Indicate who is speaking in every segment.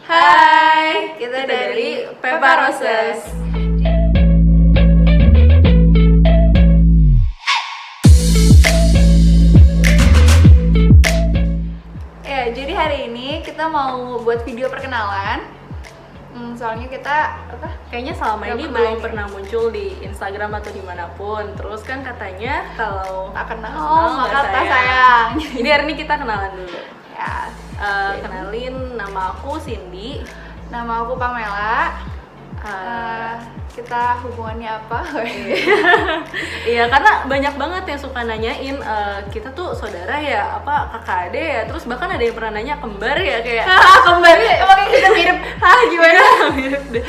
Speaker 1: Hai, kita dari Pepa Roses. Ya, jadi hari ini kita mau buat video perkenalan. Soalnya kita
Speaker 2: kayaknya selama ini belum pernah muncul di Instagram atau dimanapun. Terus kan katanya kalau
Speaker 1: tak kenal maka tak sayang.
Speaker 2: Jadi hari ini kita kenalan dulu.
Speaker 1: Ya,
Speaker 2: kenalin, nama aku Cindy.
Speaker 1: Nama aku Pamela. Kita hubungannya apa?
Speaker 2: Iya, karena banyak banget yang suka nanyain kita tuh saudara ya, apa kakak ade ya, terus bahkan ada yang pernah nanya kembar ya, kayak
Speaker 1: kembar, emang kita mirip? Gimana?
Speaker 2: Mirip deh.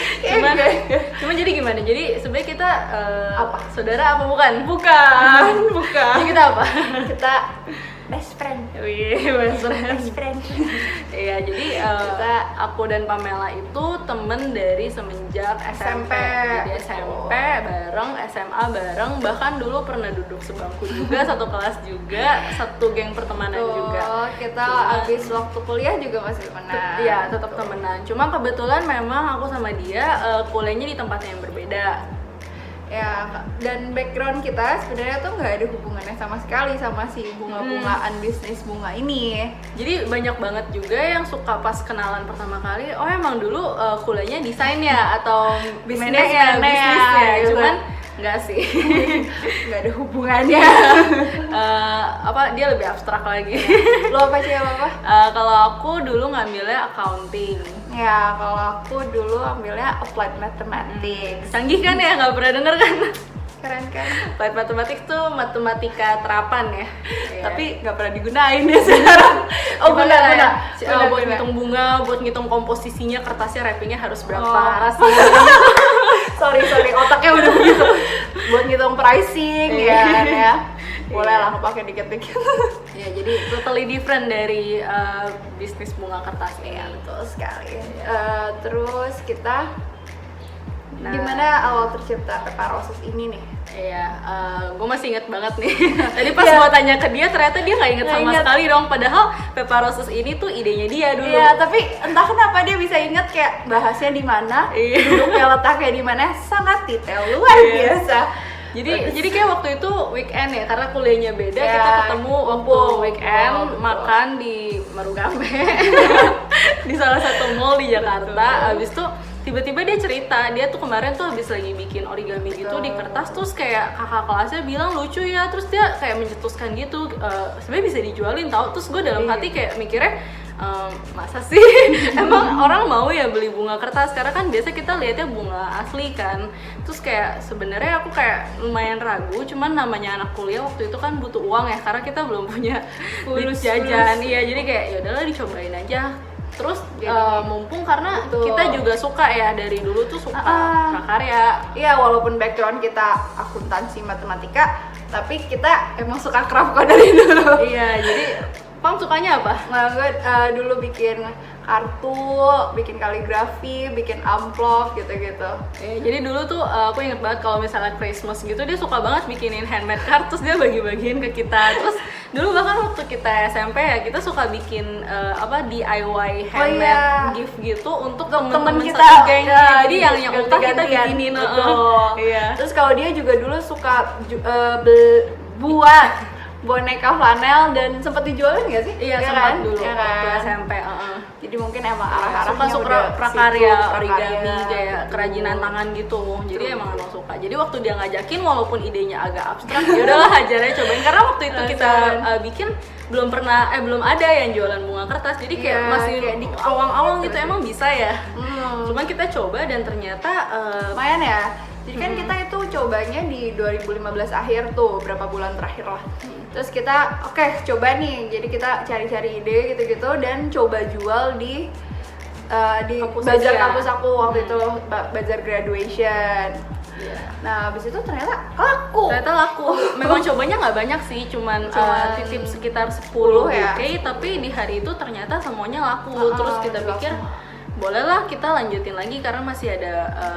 Speaker 2: Cuman jadi gimana? Jadi sebenarnya kita
Speaker 1: apa?
Speaker 2: Saudara apa bukan?
Speaker 1: Bukan.
Speaker 2: Jadi kita apa?
Speaker 1: Kita best friend.
Speaker 2: Best friend. Iya, jadi aku dan Pamela itu temen dari semenjak SMP. Jadi SMP bareng, SMA bareng, bahkan dulu pernah duduk sebangku juga, satu kelas juga, satu geng pertemanan juga.
Speaker 1: Kita abis waktu kuliah juga masih temenan.
Speaker 2: Iya, tetap temenan. Cuma kebetulan memang aku sama dia kuliahnya di tempat yang berbeda.
Speaker 1: Ya, dan background kita sebenarnya tuh nggak ada hubungannya sama sekali sama si bunga-bungaan bisnis bunga ini.
Speaker 2: Jadi banyak banget juga yang suka pas kenalan pertama kali, oh emang dulu kuliahnya desain ya bisnisnya.
Speaker 1: Gitu.
Speaker 2: Cuman nggak sih,
Speaker 1: nggak ada hubungannya.
Speaker 2: Dia lebih abstrak lagi.
Speaker 1: Lo apa sih apa?
Speaker 2: Kalau aku dulu ngambilnya accounting.
Speaker 1: Ya, kalau aku dulu ambilnya applied mathematics.
Speaker 2: Canggih kan ya, nggak pernah denger kan?
Speaker 1: Keren kan?
Speaker 2: Applied mathematics tuh matematika terapan ya.
Speaker 1: Tapi nggak pernah digunain deh sekarang.
Speaker 2: Guna. Buat ngitung bunga, buat ngitung komposisinya, kertasnya, wrappingnya harus berapa.
Speaker 1: Sorry, otaknya udah begitu. Buat ngitung pricing ya. Boleh lah pakai dikit-dikit.
Speaker 2: Ya, jadi totally different dari bisnis bunga kertas
Speaker 1: ya. Betul sekali. Terus kita gimana awal tercipta Pepa Roses ini nih?
Speaker 2: Iya, gue masih inget banget nih. Tadi pas gue tanya ke dia, ternyata dia nggak inget sama sekali dong. Padahal Pepa Roses ini tuh idenya dia dulu.
Speaker 1: Iya, tapi entah kenapa dia bisa inget kayak bahasnya di mana, duduknya letaknya di mana, sangat detail, luar biasa.
Speaker 2: Jadi kayak waktu itu weekend ya, karena kuliahnya beda, kita ketemu waktu weekend makan di Marugame di salah satu mall di Jakarta. Abis itu tiba-tiba dia cerita, dia tuh kemarin tuh habis lagi bikin origami gitu di kertas, terus kayak kakak kelasnya bilang lucu ya, terus dia kayak mencetuskan gitu, sebenarnya bisa dijualin tau. Terus gue dalam hati kayak mikirnya, masa sih emang orang mau ya beli bunga kertas, karena kan biasa kita lihatnya bunga asli kan. Terus kayak sebenarnya aku kayak lumayan ragu, cuman namanya anak kuliah waktu itu kan butuh uang ya, karena kita belum punya duit jajan. Iya, jadi kayak ya udahlah dicobain aja. Terus mumpung karena kita juga suka ya, dari dulu tuh suka prakarya.
Speaker 1: Iya, walaupun background kita akuntansi matematika, tapi kita emang suka craft kok dari dulu.
Speaker 2: Iya, jadi Pam sukanya apa?
Speaker 1: Nah, gue dulu bikin kartu, bikin kaligrafi, bikin amplop gitu-gitu.
Speaker 2: Jadi dulu tuh aku inget banget kalau misalnya Christmas gitu, dia suka banget bikinin handmade card, terus dia bagi-bagiin ke kita. Terus dulu bahkan waktu kita SMP ya, kita suka bikin DIY handmade gift gitu untuk temen-temen
Speaker 1: kita.
Speaker 2: Geng. Jadi yang utah kita bikinin.
Speaker 1: Iya. Terus kalau dia juga dulu suka buat boneka flanel dan sempat dijualin nggak sih?
Speaker 2: Iya, sempat dulu waktu SMP.
Speaker 1: Jadi mungkin emang arah-arahnya
Speaker 2: suka prakarya, origami, kayak kerajinan tangan gitu. Jadi emang suka. Jadi waktu dia ngajakin, walaupun idenya agak abstrak, ya udahlah ajarnya cobain. Karena waktu itu kita bikin belum ada yang jualan bunga kertas. Jadi kayak masih kayak di awang-awang gitu, emang bisa ya. Cuman kita coba dan ternyata
Speaker 1: lumayan ya. Jadi kan kita itu cobanya di 2015 akhir tuh, berapa bulan terakhir lah. Terus kita coba nih, jadi kita cari-cari ide gitu-gitu dan coba jual di bazar kampus aku waktu itu, bazar graduation. Nah, abis itu ternyata laku.
Speaker 2: Memang cobanya nggak banyak sih, cuman titip sekitar 10
Speaker 1: ya.
Speaker 2: Tapi di hari itu ternyata semuanya laku. Terus kita pikir bolehlah kita lanjutin lagi karena masih ada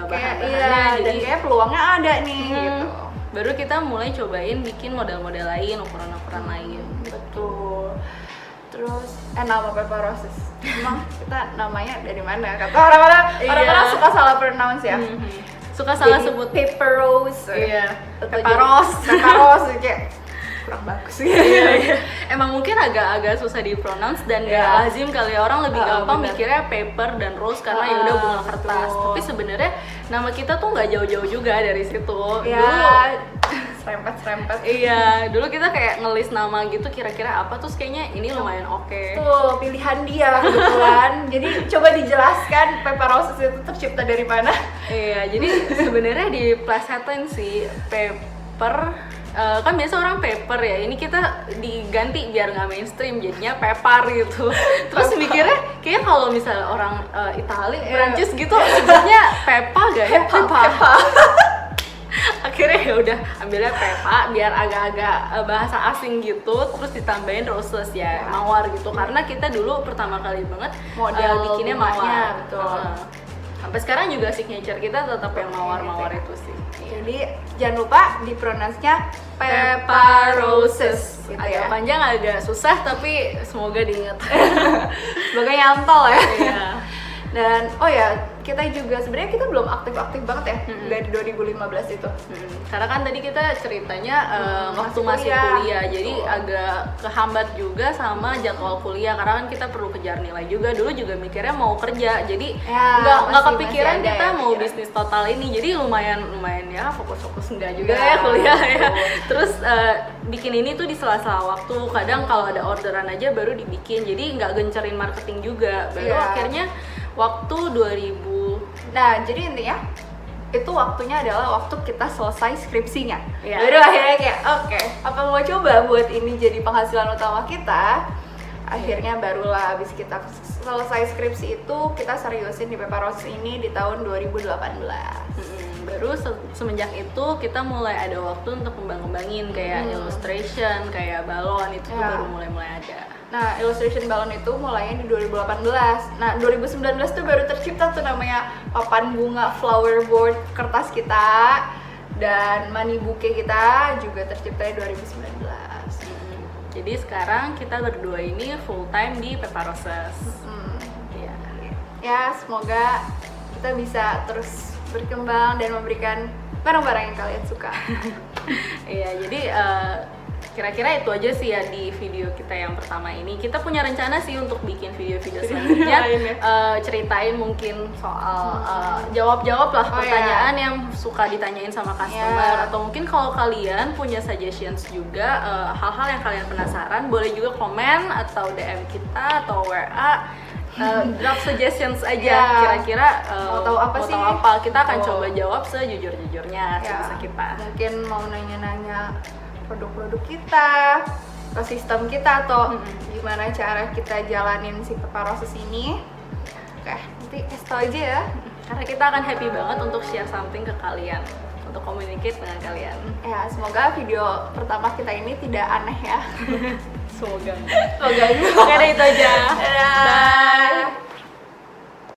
Speaker 2: bahan-bahannya.
Speaker 1: Jadi kayak peluangnya ada nih gitu.
Speaker 2: Baru kita mulai cobain bikin model-model lain, ukuran-ukuran lain.
Speaker 1: Betul. Terus nama Pepa Roses. Emang kita namanya dari mana? Kata orang-orang suka salah pronounce ya.
Speaker 2: Suka salah
Speaker 1: Jadi,
Speaker 2: sebut
Speaker 1: Pepper Rose.
Speaker 2: Iya.
Speaker 1: Atau
Speaker 2: Pepa
Speaker 1: jadi
Speaker 2: Rose.
Speaker 1: Pepa Rose kayak kurang bagus gitu.
Speaker 2: Iya. Emang mungkin agak susah di-pronounce dan nggak
Speaker 1: Iya.
Speaker 2: lazim kali ya, orang lebih gampang
Speaker 1: bener.
Speaker 2: mikirnya paper dan rose karena ya udah bunga kertas.
Speaker 1: betul.
Speaker 2: Tapi sebenarnya nama kita tuh nggak jauh-jauh juga dari situ.
Speaker 1: Ya,
Speaker 2: Dulu
Speaker 1: serempet-serempet.
Speaker 2: iya, dulu kita kayak ngelis nama gitu kira-kira apa, terus kayaknya ini lumayan oke.
Speaker 1: Tuh, pilihan dia kebetulan. Jadi coba dijelaskan Pepa Roses itu tercipta dari mana?
Speaker 2: Iya, jadi sebenarnya diplesetin sih paper. Kan biasa orang paper ya, ini kita diganti biar nggak mainstream jadinya pepar gitu. Terus mikirnya kayaknya kalau misalnya orang Itali, Prancis gitu sebutnya Pepa gak ya? Pepa. Akhirnya ya udah ambilnya Pepa biar agak-agak bahasa asing gitu, terus ditambahin roses ya, mawar gitu. Karena kita dulu pertama kali banget
Speaker 1: Model
Speaker 2: bikinnya
Speaker 1: bunganya,
Speaker 2: mawar.
Speaker 1: betul.
Speaker 2: Sampai sekarang juga signature kita tetap yang mawar-mawar itu sih.
Speaker 1: Jadi jangan lupa di pronounce-nya Pepa Roses gitu
Speaker 2: Agak
Speaker 1: ya.
Speaker 2: panjang, agak susah, tapi semoga diingat.
Speaker 1: Sebagai nyantol ya.
Speaker 2: Iya.
Speaker 1: Dan oh ya, kita juga sebenarnya kita belum aktif-aktif banget ya dari 2015 itu.
Speaker 2: Karena kan tadi kita ceritanya waktu
Speaker 1: masih
Speaker 2: masih
Speaker 1: kuliah.
Speaker 2: kuliah, jadi agak kehambat juga sama jadwal kuliah karena kan kita perlu kejar nilai juga. Dulu juga mikirnya mau kerja, jadi
Speaker 1: Ya,
Speaker 2: nggak
Speaker 1: masih
Speaker 2: kepikiran
Speaker 1: ada
Speaker 2: kita
Speaker 1: ya
Speaker 2: mau
Speaker 1: pikiran.
Speaker 2: bisnis total ini. Jadi lumayan ya fokus-fokus enggak juga
Speaker 1: Enggak,
Speaker 2: ya kuliah ya.
Speaker 1: betul.
Speaker 2: Terus bikin ini tuh di sela-sela waktu. Kadang kalau ada orderan aja baru dibikin. Jadi nggak gencerin marketing juga. Baru
Speaker 1: Iya.
Speaker 2: akhirnya waktu 2000.
Speaker 1: Nah, jadi intinya itu waktunya adalah waktu kita selesai skripsinya.
Speaker 2: Iya.
Speaker 1: Baru akhirnya kayak oke, apa mau coba buat ini jadi penghasilan utama kita? Akhirnya barulah habis kita selesai skripsi itu kita seriusin di Pepa Roses ini di tahun 2018.
Speaker 2: Baru semenjak itu kita mulai ada waktu untuk kembangin kayak illustration, kayak balon itu tuh
Speaker 1: Ya.
Speaker 2: baru mulai ada.
Speaker 1: Nah, illustration balon itu mulainya di 2018. Nah, 2019 tuh baru tercipta tuh namanya papan bunga flower board kertas kita, dan money bouquet kita juga tercipta di 2019.
Speaker 2: Jadi sekarang kita berdua ini full time di Pepa Roses. Iya.
Speaker 1: Ya, semoga kita bisa terus berkembang dan memberikan barang-barang yang kalian suka.
Speaker 2: Iya, jadi kira-kira itu aja sih ya di video kita yang pertama ini. Kita punya rencana sih untuk bikin video-video selanjutnya,
Speaker 1: lain ya.
Speaker 2: ceritain mungkin soal jawab-jawab lah
Speaker 1: Oh,
Speaker 2: pertanyaan yang suka ditanyain sama customer, atau mungkin kalau kalian punya suggestions juga, hal-hal yang kalian penasaran, boleh juga komen atau DM kita atau WA. Drop suggestions aja,
Speaker 1: Ya.
Speaker 2: kira-kira
Speaker 1: Mau tahu apa sih?
Speaker 2: kita akan
Speaker 1: Betul.
Speaker 2: coba jawab sejujur-jujurnya sebisa kita.
Speaker 1: Mungkin mau nanya-nanya produk-produk kita, ekosistem kita, atau gimana cara kita jalanin si Pepa Roses ini. Oke, nanti kasih tau aja ya.
Speaker 2: Karena kita akan happy banget untuk share something ke kalian, untuk communicate dengan kalian.
Speaker 1: Ya, semoga video pertama kita ini tidak aneh ya.
Speaker 2: Semoga.
Speaker 1: Semoga.
Speaker 2: Oke deh, itu aja.
Speaker 1: Dadah.